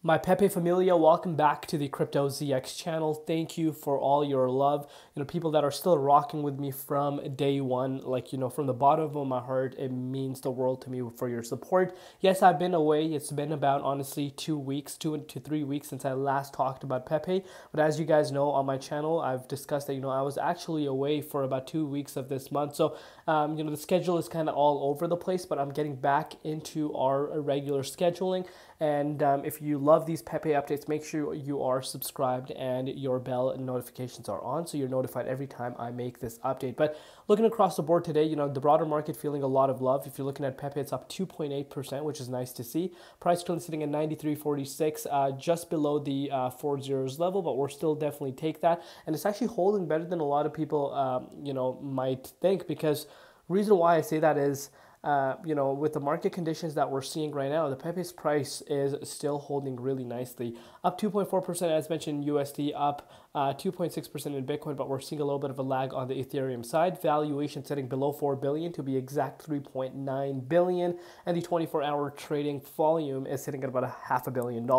My Pepe Familia, welcome back to the Crypto ZX channel. Thank you for all your love. People that are still rocking with me from day one, from the bottom of my heart, it means the world to me for your support. Yes, I've been away. It's been about, honestly, 2 weeks, 2 to 3 weeks since I last talked about Pepe. But as you guys know on my channel, I've discussed that, I was actually away for about 2 weeks of this month. So, the schedule is kind of all over the place, but I'm getting back into our regular scheduling. And if you love these Pepe updates, make sure you are subscribed and your bell notifications are on so you're notified every time I make this update. But looking across the board today, the broader market feeling a lot of love. If you're looking at Pepe, it's up 2.8%, which is nice to see. Price currently sitting at 93.46, just below the 4 zeros level, but we're still definitely take that. And it's actually holding better than a lot of people, might think, because reason why I say that is, with the market conditions that we're seeing right now, the Pepe's price is still holding really nicely. Up 2.4% as mentioned in USD, up 2.6% in Bitcoin, but we're seeing a little bit of a lag on the Ethereum side. Valuation sitting below 4 billion, to be exact 3.9 billion, and the 24-hour trading volume is sitting at about $500 million.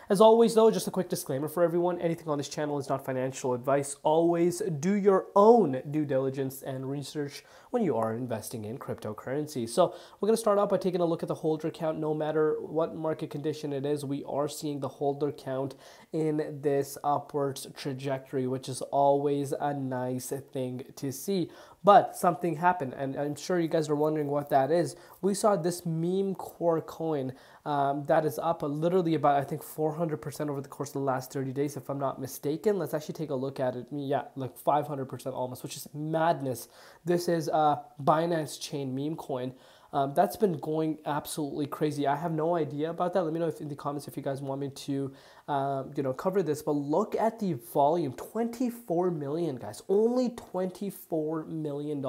As always though, just a quick disclaimer for everyone, anything on this channel is not financial advice. Always do your own due diligence and research when you are investing in cryptocurrency. So we're going to start off by taking a look at the holder count. No matter what market condition it is, we are seeing the holder count in this upwards trajectory, which is always a nice thing to see. But something happened, and I'm sure you guys are wondering what that is. We saw this meme core coin that is up literally about, I think, 400% over the course of the last 30 days, if I'm not mistaken. Let's actually take a look at it. Yeah, like 500% almost, which is madness. This is Binance Chain meme coin. That's been going absolutely crazy. I have no idea about that. Let me know in the comments if you guys want me to, cover this. But look at the volume, 24 million, guys. Only $24 million.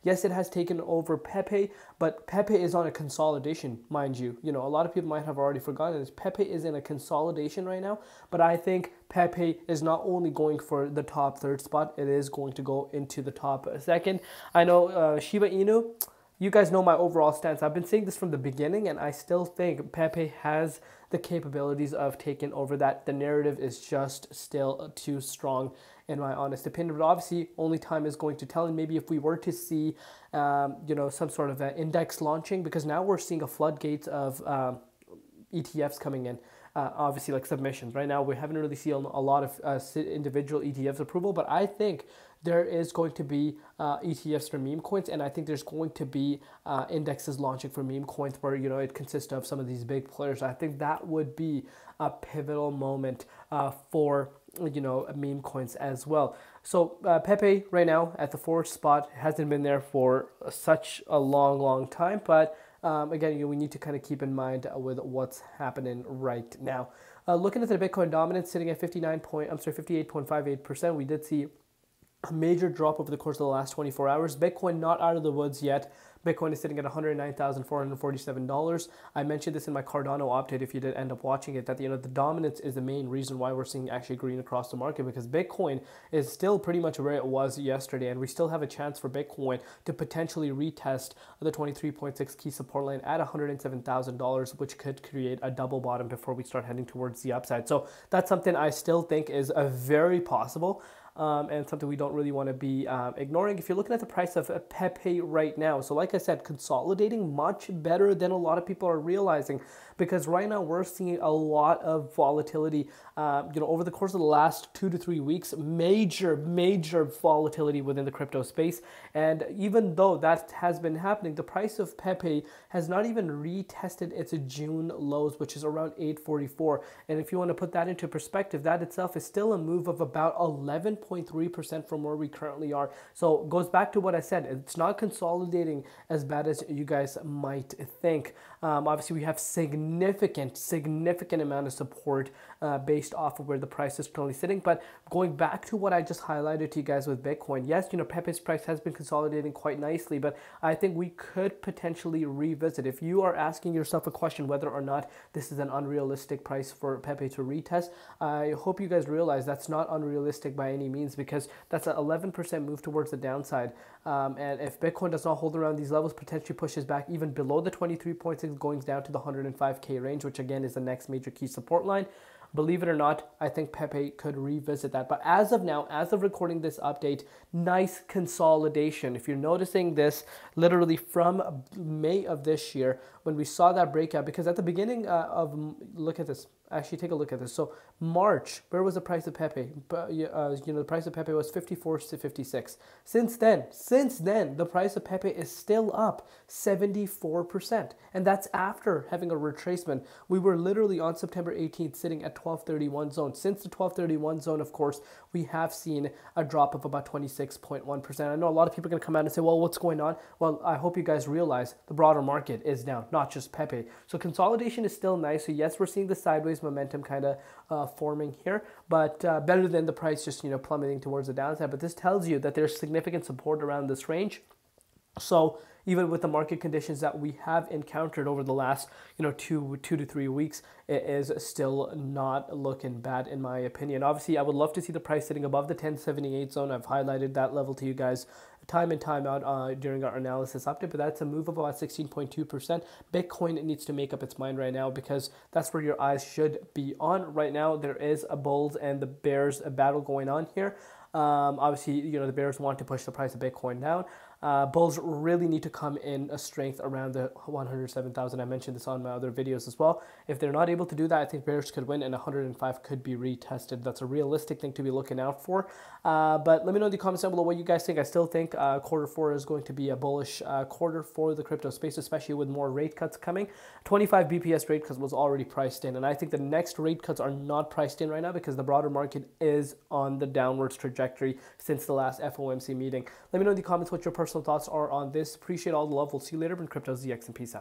Yes, it has taken over Pepe, but Pepe is on a consolidation, mind you. A lot of people might have already forgotten this. Pepe is in a consolidation right now, but I think Pepe is not only going for the top third spot, it is going to go into the top second. I know Shiba Inu. You guys know my overall stance. I've been saying this from the beginning, and I still think Pepe has the capabilities of taking over that. The narrative is just still too strong, in my honest opinion. But obviously, only time is going to tell. And maybe if we were to see, some sort of an index launching, because now we're seeing a floodgates of ETFs coming in. Obviously, like submissions. Right now, we haven't really seen a lot of individual ETFs approval, but I think there is going to be ETFs for meme coins, and I think there's going to be indexes launching for meme coins where, it consists of some of these big players. I think that would be a pivotal moment for, meme coins as well. So Pepe right now at the fourth spot hasn't been there for such a long time, but again, we need to kind of keep in mind with what's happening right now. Looking at the Bitcoin dominance sitting at 58.58%, we did see a major drop over the course of the last 24 hours. Bitcoin not out of the woods yet. Bitcoin is sitting at $109,447. I mentioned this in my Cardano update, if you did end up watching it, that the dominance is the main reason why we're seeing actually green across the market, because Bitcoin is still pretty much where it was yesterday, and we still have a chance for Bitcoin to potentially retest the 23.6 key support line at $107,000, which could create a double bottom before we start heading towards the upside. So that's something I still think is a very possible. And something we don't really want to be ignoring. If you're looking at the price of Pepe right now, so like I said, consolidating much better than a lot of people are realizing, because right now we're seeing a lot of volatility, over the course of the last 2 to 3 weeks, major volatility within the crypto space. And even though that has been happening, the price of Pepe has not even retested its June lows, which is around 844. And if you want to put that into perspective, that itself is still a move of about 11.3% from where we currently are. So it goes back to what I said. It's not consolidating as bad as you guys might think. Obviously, we have significant amount of support based off of where the price is currently sitting. But going back to what I just highlighted to you guys with Bitcoin, yes, Pepe's price has been consolidating quite nicely, but I think we could potentially revisit. If you are asking yourself a question whether or not this is an unrealistic price for Pepe to retest, I hope you guys realize that's not unrealistic by any any means, because that's an 11% move towards the downside. And if Bitcoin does not hold around these levels, potentially pushes back even below the 23.6, going down to the 105K range, which again is the next major key support line. Believe it or not, I think Pepe could revisit that. But as of now, as of recording this update, nice consolidation. If you're noticing this, literally from May of this year, when we saw that breakout, because at the beginning look at this. Actually, take a look at this. So March, where was the price of Pepe? The price of Pepe was 54 to 56. Since then, the price of Pepe is still up 74%. And that's after having a retracement. We were literally on September 18th sitting at 1231 zone. Since the 1231 zone, of course, we have seen a drop of about 26.1%. I know a lot of people are going to come out and say, well, what's going on? Well, I hope you guys realize the broader market is down, not just Pepe. So consolidation is still nice. So yes, we're seeing the sideways momentum kind of forming here, but better than the price just plummeting towards the downside. But this tells you that there's significant support around this range. So even with the market conditions that we have encountered over the last 2 to 3 weeks, it is still not looking bad in my opinion. Obviously, I would love to see the price sitting above the 1078 zone. I've highlighted that level to you guys time and time out during our analysis update, but that's a move of about 16.2%. Bitcoin needs to make up its mind right now, because that's where your eyes should be on. Right now, there is a bulls and the bears battle going on here. Obviously, the bears want to push the price of Bitcoin down. Bulls really need to come in a strength around the 107,000. I mentioned this on my other videos as well. If they're not able to do that, I think bears could win and 105 could be retested. That's a realistic thing to be looking out for. But let me know in the comments down below what you guys think. I still think Q4 is going to be a bullish quarter for the crypto space, especially with more rate cuts coming. 25 BPS rate cuts was already priced in, and I think the next rate cuts are not priced in right now because the broader market is on the downwards trajectory since the last FOMC meeting. Let me know in the comments what your personal thoughts are on this. Appreciate all the love. We'll see you later in Crypto ZX, and peace out.